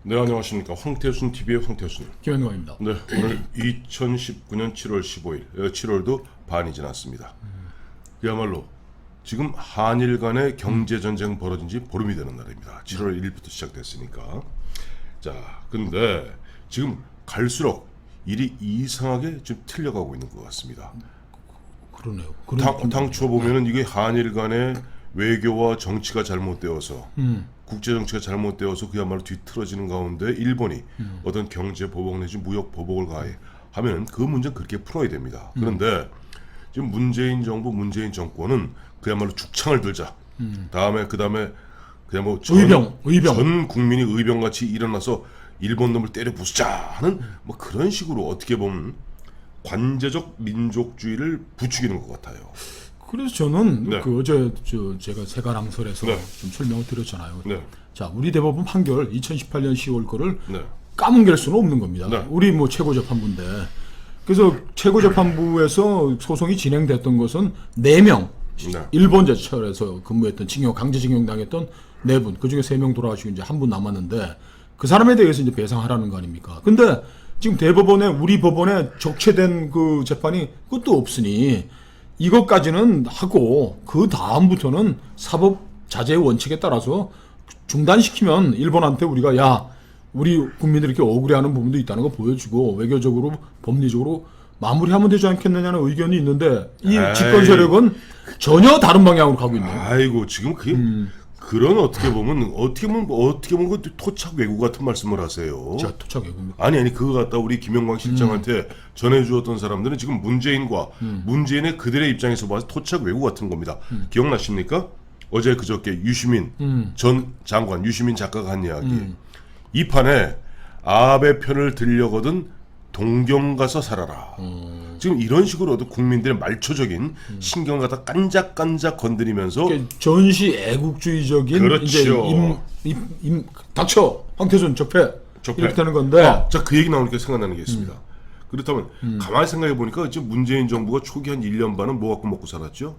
네, 안녕하십니까. 황태순 TV의 황태순. 김현광입니다. 네, 오늘 2019년 7월 15일, 7월도 반이 지났습니다. 그야말로 지금 한일 간의 경제 전쟁 벌어진 지 보름이 되는 날입니다. 7월 1일부터 시작됐으니까. 자, 근데 지금 갈수록 일이 이상하게 좀 틀려가고 있는 것 같습니다. 그러네요. 당초 보면은 이게 한일 간의 외교와 정치가 잘못되어서 국제 정치가 잘못되어서 그야말로 뒤틀어지는 가운데 일본이 어떤 경제 보복 내지 무역 보복을 가해하면 그 문제는 그렇게 풀어야 됩니다. 그런데 지금 문재인 정부, 문재인 정권은 그야말로 죽창을 들자. 그다음에 그냥 뭐 전 국민이 의병같이 일어나서 일본 놈을 때려 부수자 하는 뭐 그런 식으로 어떻게 보면 관제적 민족주의를 부추기는 것 같아요. 그래서 저는 네. 그 어제 제가 세가랑설에서 네. 좀 설명을 드렸잖아요. 네. 자, 우리 대법원 판결 2018년 10월 거를 네. 까뭉갤 수는 없는 겁니다. 네. 우리 뭐 최고재판부인데. 그래서 최고재판부에서 소송이 진행됐던 것은 4명 네. 일본 제철에서 근무했던 강제징용 당했던 4분, 그중에 3명 돌아가시고 이제 1분 남았는데 그 사람에 대해서 이제 배상하라는 거 아닙니까? 근데 지금 대법원에 우리 법원에 적체된 그 재판이 그것도 없으니 이것까지는 하고 그 다음부터는 사법 자제의 원칙에 따라서 중단시키면 일본한테 우리가 야 우리 국민들이 이렇게 억울해하는 부분도 있다는 거 보여주고 외교적으로 법리적으로 마무리하면 되지 않겠느냐는 의견이 있는데 이 집권 세력은 전혀 다른 방향으로 가고 있네요. 아이고 지금 그게 그런 어떻게 보면 그 토착 외구 같은 말씀을 하세요. 제가 토착 외국입니다. 아니 그거 갖다 우리 김영광 실장한테 전해주었던 사람들은 지금 문재인과 문재인의 그들의 입장에서 봐서 토착 외구 같은 겁니다. 기억나십니까? 어제 그저께 유시민 전 장관 유시민 작가가 한 이야기. 이 판에 아베 편을 들려거든 동경 가서 살아라. 지금 이런 식으로 국민들의 말초적인 신경 갖다 깐작깐작 건드리면서 전시 애국주의적인 그렇죠. 이제 닥쳐 황태순 적폐 이렇게 되는 건데. 자, 그 얘기 나오니까 생각나는 게 있습니다. 그렇다면 가만히 생각해 보니까 지금 문재인 정부가 초기 한 1년 반은 뭐 갖고 먹고 살았죠?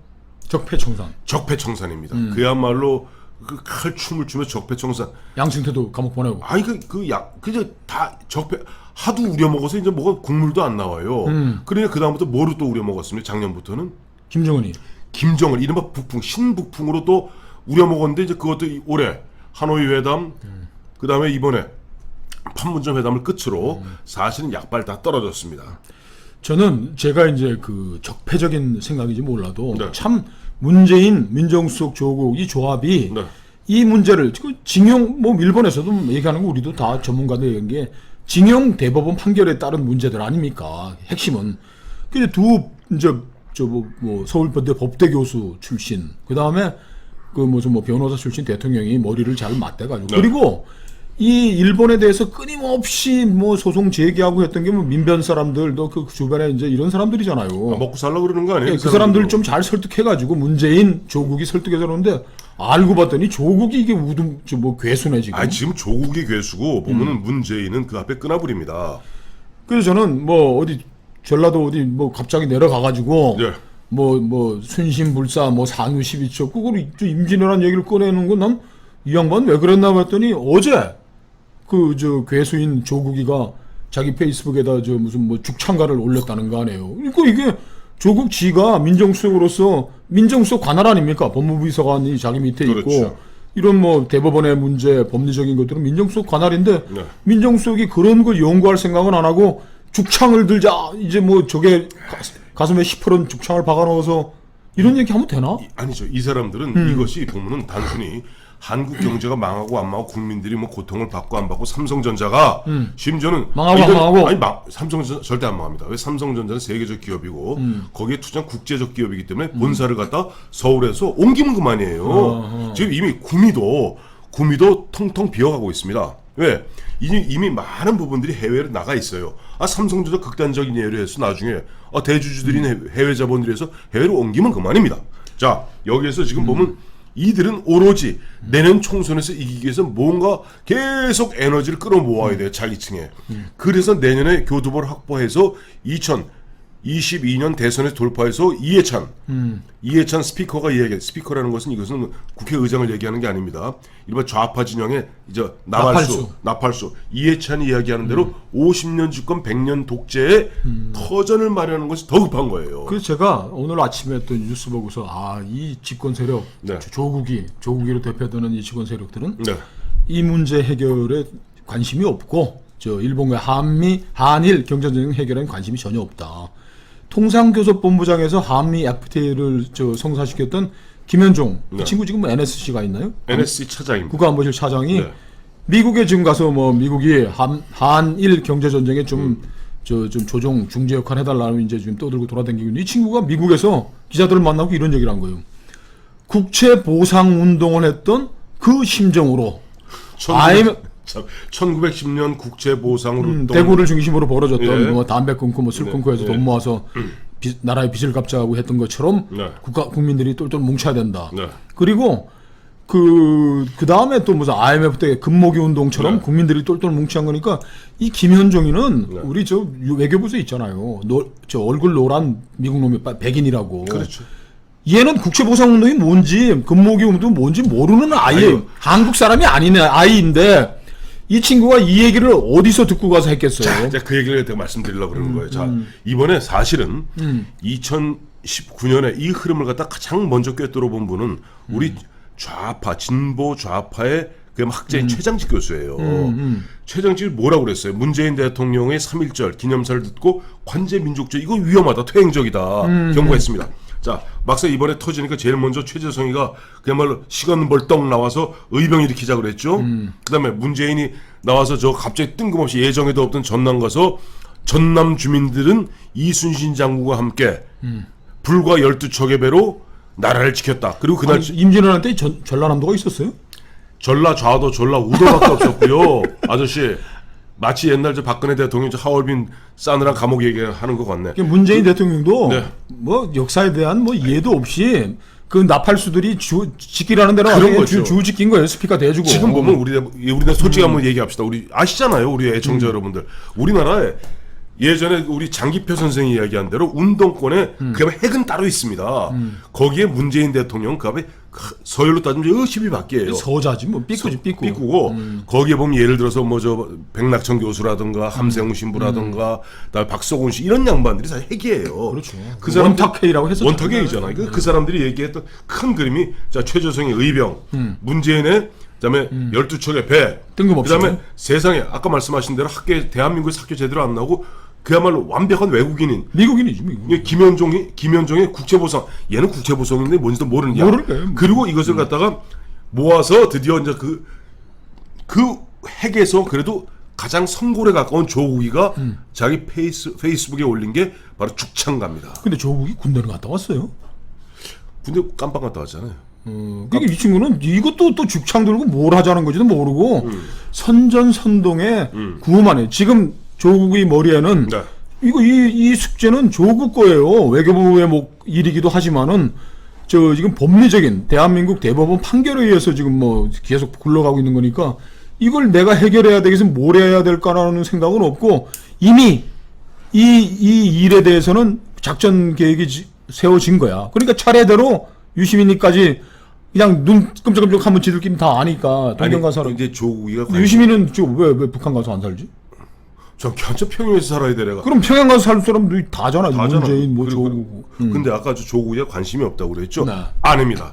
적폐청산. 적폐청산입니다. 그야말로 그 칼춤을 추며 적폐청산. 양승태도 감옥 보내고. 아니 그저 다 적폐 하도 우려 먹어서 이제 뭐가 국물도 안 나와요. 그러니까 그 다음부터 뭐로 또 우려 먹었습니까? 작년부터는 김정은이. 김정은 이른바 북풍 신북풍으로 또 우려 먹었는데 이제 그것도 올해 하노이 회담 그 다음에 이번에 판문점 회담을 끝으로 사실은 약발 다 떨어졌습니다. 저는 제가 이제 그 적폐적인 생각인지 몰라도 네. 참 문재인 민정수석 조국 이 조합이 네. 이 문제를 지금 징용 뭐 일본에서도 얘기하는 거 우리도 다 전문가들 얘기한 게 징용 대법원 판결에 따른 문제들 아닙니까? 핵심은 근데 두 이제 뭐 서울대 법대 교수 출신 그 다음에 그 뭐 변호사 출신 대통령이 머리를 잘 맞대가지고 네. 그리고 이 일본에 대해서 끊임없이 뭐 소송 제기하고 했던 게 뭐 민변 사람들도 그 주변에 이제 이런 사람들이잖아요. 먹고 살라 그러는 거 아니에요? 네, 그 사람들 좀 잘 설득해가지고 문재인 조국이 설득해서 그러는데 알고 봤더니 조국이 이게 괴수네 지금. 아니 지금 조국이 괴수고 보면은 문재인은 그 앞에 끄나불입니다. 그래서 저는 뭐 어디 전라도 어디 뭐 갑자기 내려가가지고 네. 뭐 순신불사 뭐 상유 12척 그걸 임진왜란 얘기를 꺼내는 건 난 이 양반 왜 그랬나 봤더니 어제 그 괴수인 조국이가 자기 페이스북에다 무슨 뭐 죽창가를 올렸다는 거 아니에요. 그러니까 이게 조국 지가 민정수석으로서 민정수석 관할 아닙니까? 법무부비서관이 자기 밑에 그렇죠. 있고 이런 뭐 대법원의 문제 법리적인 것들은 민정수석 관할인데 네. 민정수석이 그런 걸 연구할 생각은 안 하고 죽창을 들자 이제 뭐 저게 가슴에 시퍼런 죽창을 박아 넣어서 이런 얘기 하면 되나? 아니죠. 이 사람들은 이것이 보면은 단순히 한국 경제가 망하고 안 망하고 국민들이 뭐 고통을 받고 안 받고 삼성전자가 심지어는 망하고 안 망하고? 아니 삼성전자 절대 안 망합니다. 왜 삼성전자는 세계적 기업이고 거기에 투자한 국제적 기업이기 때문에 본사를 갖다 서울에서 옮기면 그만이에요. 지금 이미 구미도 텅텅 비어가고 있습니다. 왜? 이미 많은 부분들이 해외로 나가 있어요. 삼성전자 극단적인 예를 해서 나중에 대주주들인 해외 자본들이 해서 해외로 옮기면 그만입니다. 자, 여기에서 지금 보면 이들은 오로지 내년 총선에서 이기기 위해서 뭔가 계속 에너지를 끌어모아야 돼요. 자기층에. 그래서 내년에 교두보를 확보해서 22년 대선에서 돌파해서 이해찬 스피커가 이야기해. 스피커라는 것은 이것은 국회의장을 얘기하는 게 아닙니다. 일반 좌파 진영의 이제 나팔수 이해찬이 이야기하는 대로 50년 집권 100년 독재의 터전을 마련하는 것이 더 급한 거예요. 그래서 제가 오늘 아침에 또 뉴스 보고서 이 집권 세력 네. 조국이로 대표되는 이 집권 세력들은 네. 이 문제 해결에 관심이 없고 일본과 한일 경제적 해결에 관심이 전혀 없다. 통상교섭본부장에서 한미 FTA를 성사시켰던 김현종 네. 그 친구 지금 NSC가 있나요? NSC 차장입니다. 국가안보실 차장이 네. 미국에 지금 가서 미국이 한일 경제 전쟁에 좀 조정 중재 역할 해달라는 이제 지금 떠들고 돌아다니고 있는데 이 친구가 미국에서 기자들을 만나고 이런 얘기를 한 거예요. 국채 보상 운동을 했던 그 심정으로 1910년 국채 보상으로 대구를 중심으로 벌어졌던 예. 담배 끊고 술 끊고 해서 돈 모아서 나라의 빚을 갚자고 했던 것처럼 네. 국민들이 똘똘 뭉쳐야 된다. 네. 그리고 그 다음에 또 무슨 IMF 때 금모기 운동처럼 네. 국민들이 똘똘 뭉치한 거니까 이 김현종이는 네. 우리 외교부에 있잖아요. 얼굴 노란 미국 놈이 백인이라고. 그렇죠. 얘는 국채보상운동이 뭔지 금모기 운동이 뭔지 모르는 아이예요. 한국 사람이 아니네 아이인데 이 친구가 이 얘기를 어디서 듣고 가서 했겠어요. 자, 그 얘기를 내가 말씀드리려고 그러는 거예요. 자, 이번에 사실은 2019년에 이 흐름을 갖다 가장 먼저 꿰뚫어 본 분은 우리 진보 좌파의 그 학자인 최장직 교수예요. 최장직이 뭐라고 그랬어요? 문재인 대통령의 3.1절 기념사를 듣고 관제민족주의 이거 위험하다, 퇴행적이다 경고했습니다. 자, 막상 이번에 터지니까 제일 먼저 최재성이가 그야말로 시간 벌떡 나와서 의병 일으키자 그랬죠. 그다음에 문재인이 나와서 갑자기 뜬금없이 예정에도 없던 전남 가서 전남 주민들은 이순신 장군과 함께 불과 12척의 배로 나라를 지켰다. 그리고 그날 임진왜란 때 전라남도가 있었어요? 전라 좌도 전라 우도밖에 없었고요. 아저씨 마치 옛날 박근혜 대통령 하얼빈 싸느라 감옥 얘기하는 것 같네. 문재인 대통령도 네. 역사에 대한 이해도 없이 그 나팔수들이 지키라는 대로 그런 거죠. 주 지킨 거예요. 스피커 대주고. 지금 보면 우리나라 솔직히 한번 얘기합시다. 우리 아시잖아요, 우리 애청자 여러분들. 우리나라에 예전에 우리 장기표 선생이 이야기한 대로 운동권에 그다음에 핵은 따로 있습니다. 거기에 문재인 대통령 그다음에 서열로 따지면 열심히 밖이에요. 서자지 삐꾸지 삐꾸. 삐꾸고 거기에 보면 예를 들어서 백낙천 교수라든가 함세웅 신부라든가 그다음에 박석훈 씨 이런 양반들이 다 핵이에요. 그렇죠. 그 사람 원탁회의라고 했었죠. 원탁회의잖아요. 그 사람들이 얘기했던 큰 그림이 최재성의 의병, 문재인의 그다음에 12척의 배, 뜬금없이. 그다음에 세상에 아까 말씀하신 대로 대한민국에서 학교 제대로 안 나오고 그야말로 완벽한 외국인인 미국인이지 미국. 김현종의 국채보상 얘는 국채보상인데 뭔지도 모르는 모를 거예요. 그리고 이것을 갖다가 모아서 드디어 이제 그 핵에서 그래도 가장 선골에 가까운 조국이가 자기 페이스북에 올린 게 바로 죽창갑니다. 근데 조국이 군대를 갔다 왔어요. 근데 깜빡 갔다 왔잖아요. 그러니까 이 친구는 이것도 또 죽창 들고 뭘 하자는 건지도 모르고 선전선동에 구호만 해. 지금 조국의 머리에는 네. 이 숙제는 조국 거예요. 외교부의 일이기도 하지만은 지금 법리적인 대한민국 대법원 판결에 의해서 지금 계속 굴러가고 있는 거니까 이걸 내가 해결해야 되겠어 뭘 해야 될까라는 생각은 없고 이미 이 일에 대해서는 작전 계획이 세워진 거야. 그러니까 차례대로 유시민이까지 그냥 눈 끔찍끔찍 한번 지들끼리 다 아니까 동경 가서 이제 조국이가 유시민은 지금 왜 북한 가서 안 살지? 저 평양에서 살아야 돼 내가. 그럼 평양 가서 살 사람들이 다잖아. 문재인 조국. 근데 아까 조국이가 관심이 없다고 그랬죠? 네. 아닙니다.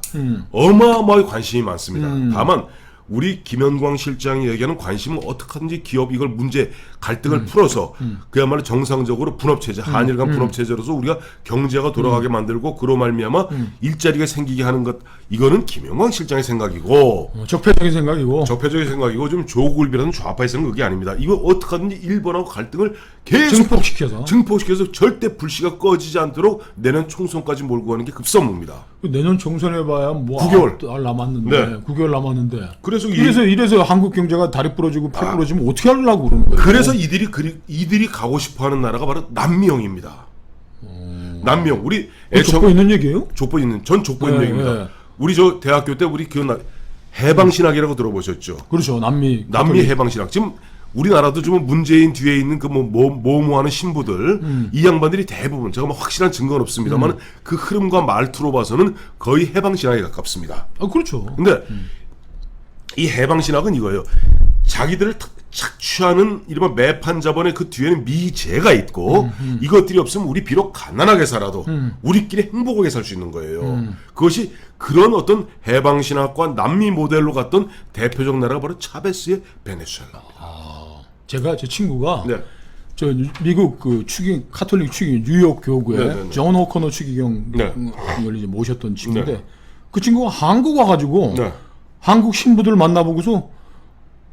어마어마하게 관심이 많습니다. 다만 우리 김현광 실장이 얘기하는 관심은 어떻게 하든지 기업 이걸 문제 갈등을 풀어서 그야말로 정상적으로 분업체제 한일 간 분업체제로서 우리가 경제가 돌아가게 만들고 그로 말미암아 일자리가 생기게 하는 것 이거는 김현광 실장의 생각이고 적폐적인 생각이고 적폐적인 생각이고 좀 조국을 비롯한 좌파에서는 그게 아닙니다. 이거 어떻게 하든지 일본하고 갈등을 계속 증폭시켜서 절대 불씨가 꺼지지 않도록 내년 총선까지 몰고 가는 게 급선무입니다. 내년 총선 해봐야 9개월 남았는데 네. 9개월 남았는데 그래서 한국 경제가 다리 부러지고 폐 부러지면 어떻게 하려고 그러는 거예요? 그래서 이들이 가고 싶어하는 나라가 바로 남미형입니다. 남미형 우리 족보 있는 얘기예요? 족보 있는 얘기입니다. 네. 우리 대학교 때 우리 해방신학이라고 들어보셨죠? 그렇죠. 남미 해방신학 지금 우리나라도 좀 문재인 뒤에 있는 그 모모하는 신부들 이 양반들이 대부분 제가 뭐 확실한 증거는 없습니다만 그 흐름과 말투로 봐서는 거의 해방 신학에 가깝습니다. 아, 그렇죠. 근데 이 해방 신학은 이거예요. 자기들을 착취하는 이른바 매판 자본의 그 뒤에는 미제가 있고 이것들이 없으면 우리 비록 가난하게 살아도 우리끼리 행복하게 살 수 있는 거예요. 그것이 그런 어떤 해방 신학과 남미 모델로 갔던 대표적 나라가 바로 차베스의 베네수엘라. 제가 제 친구가 네. 저 미국 그 추기 카톨릭 추기 뉴욕 교구에 네네네. 존 오코너 추기경을 네. 이제 모셨던 친구인데 네. 그 친구가 한국 와가지고 네. 한국 신부들 만나보고서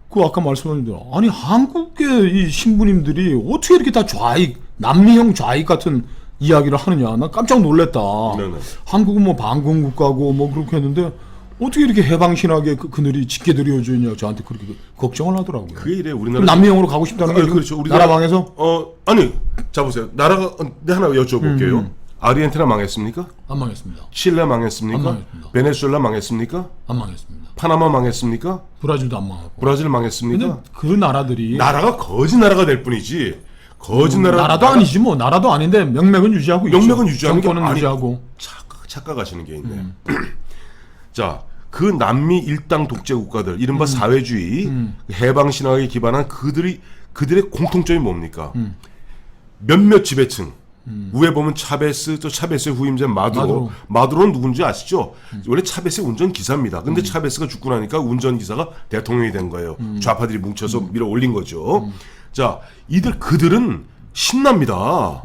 그 아까 말씀하신 대로 아니 한국의 이 신부님들이 어떻게 이렇게 다 좌익 남미형 좌익 같은 이야기를 하느냐 나 깜짝 놀랐다. 네네. 한국은 뭐 반공국가고 뭐 그렇게 했는데 어떻게 이렇게 해방신학에 그늘이 짙게 드리워지냐 저한테 그렇게 걱정을 하더라고요. 그게 이래 그럼 우리나라 남미형으로 가고 싶다는 게 그렇죠. 나라 망해서 아니 자 보세요. 나라가 하나 여쭤볼게요. 아르헨티나 망했습니까? 안 망했습니다. 칠레 망했습니까? 안 망했습니다. 베네수엘라 망했습니까? 안 망했습니다. 파나마 망했습니까? 브라질도 안 망하고. 브라질 근데 망했습니까? 그 나라들이 나라가 거지 나라가 될 뿐이지. 거지 나라도 아니지 뭐 나라도 아닌데 명맥은 유지하고 있죠. 명맥은 유지하는 게 정권은 아니- 유지하고. 착각하시는 게 있네. 자, 그 남미 일당 독재 국가들, 이른바 사회주의 해방 신학에 기반한 그들의 공통점이 뭡니까? 몇몇 지배층. 위에 보면 차베스, 또 차베스의 후임자 마두로. 마두로는 누군지 아시죠? 원래 차베스의 운전 기사입니다. 근데 차베스가 죽고 나니까 운전 기사가 대통령이 된 거예요. 좌파들이 뭉쳐서 밀어 올린 거죠. 자, 그들은 신납니다.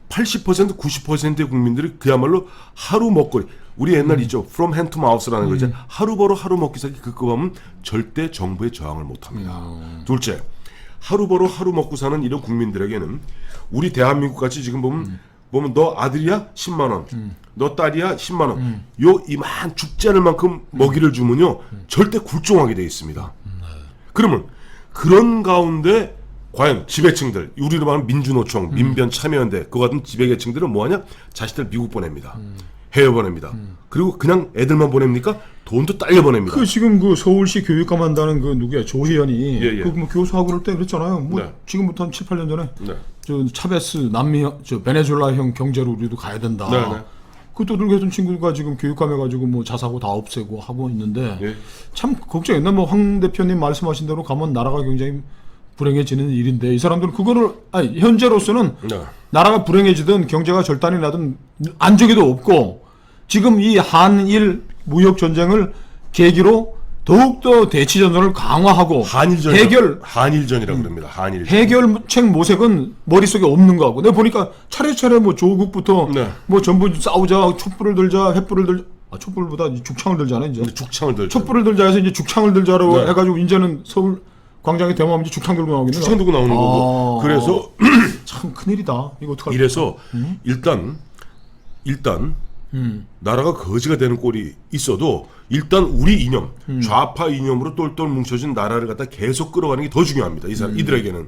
80% 90%의 국민들이 그야말로 하루 먹거리. 우리 옛날 있죠. From hand to mouth라는 거죠. 하루 벌어 하루 먹기 살기 그거 하면 절대 정부에 저항을 못합니다. 둘째, 하루 벌어 하루 먹고 사는 이런 국민들에게는 우리 대한민국 같이 지금 보면 너 아들이야 10만 원, 너 딸이야 10만 원. 요 이만 죽지 않을 만큼 먹이를 주면요 절대 굴종하게 돼 있습니다. 그러면 그런 가운데 과연 지배층들, 우리로 말하면 민주노총, 민변, 참여연대 그 같은 지배계층들은 뭐하냐? 자식들 미국 보냅니다. 해외 보냅니다. 그리고 그냥 애들만 보냅니까? 돈도 딸려 보냅니다. 그 지금 그 서울시 교육감한다는 그 누구야 조희연이 예, 예. 그 뭐 교수하고 그럴 때 그랬잖아요. 뭐 네. 지금부터 한 7, 8년 전에 네. 저 차베스 남미 저 베네수엘라형 경제로 우리도 가야 된다. 네, 네. 그또 들고 했던 친구가 지금 교육감해가지고 뭐 자사고 다 없애고 하고 있는데 예. 참 걱정했나 뭐 황 대표님 말씀하신 대로 가면 나라가 굉장히 불행해지는 일인데 이 사람들은 그거를 아니 현재로서는 네. 나라가 불행해지든 경제가 절단이 나든 안정에도 없고 지금 이 한일 무역 전쟁을 계기로 더욱더 대치 전선을 강화하고 한일전이라고 그럽니다. 한일전. 해결책 모색은 머릿속에 없는 거하고 내가 보니까 차례차례 뭐 조국부터 네. 뭐 전부 싸우자 촛불을 들자 횃불을 들자 촛불보다 죽창을 들잖아 이제 죽창을 들죠. 촛불을 들자 해서 이제 죽창을 들자라고 네. 해가지고 이제는 서울 광장에 대모하면 이제 죽창 들고 나오겠네. 죽창 들고 나오는 거고. 그래서 참 큰일이다. 이거 어떡할까? 이래서 일단 나라가 거지가 되는 꼴이 있어도 일단 우리 이념, 좌파 이념으로 똘똘 뭉쳐진 나라를 갖다 계속 끌어가는 게 더 중요합니다. 이들에게는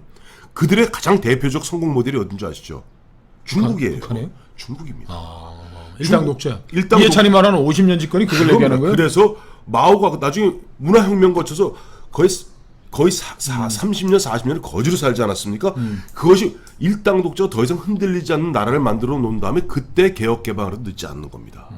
그들의 가장 대표적 성공 모델이 어딘지 아시죠? 중국이에요. 북한이에요? 중국입니다. 일당 독재. 일당 이해찬이 말하는 50년 집권이 그걸 얘기하는 거예요? 그래서 마오가 나중에 문화혁명 거쳐서 거의 30년, 40년을 거지로 살지 않았습니까? 그것이 일당 독재가 더 이상 흔들리지 않는 나라를 만들어 놓은 다음에 그때 개혁 개방으로 늦지 않는 겁니다.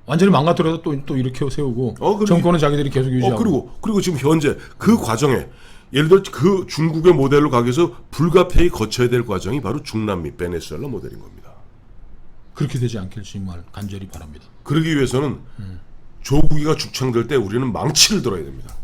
완전히 망가뜨려서 또 이렇게 세우고 그리고 정권은 자기들이 계속 유지하고. 그리고 지금 현재 그 과정에 예를 들어 그 중국의 모델로 가기 위해서 불가피하게 거쳐야 될 과정이 바로 중남미 베네수엘라 모델인 겁니다. 그렇게 되지 않길 정말 간절히 바랍니다. 그러기 위해서는 조국이가 죽창들 때 우리는 망치를 들어야 됩니다.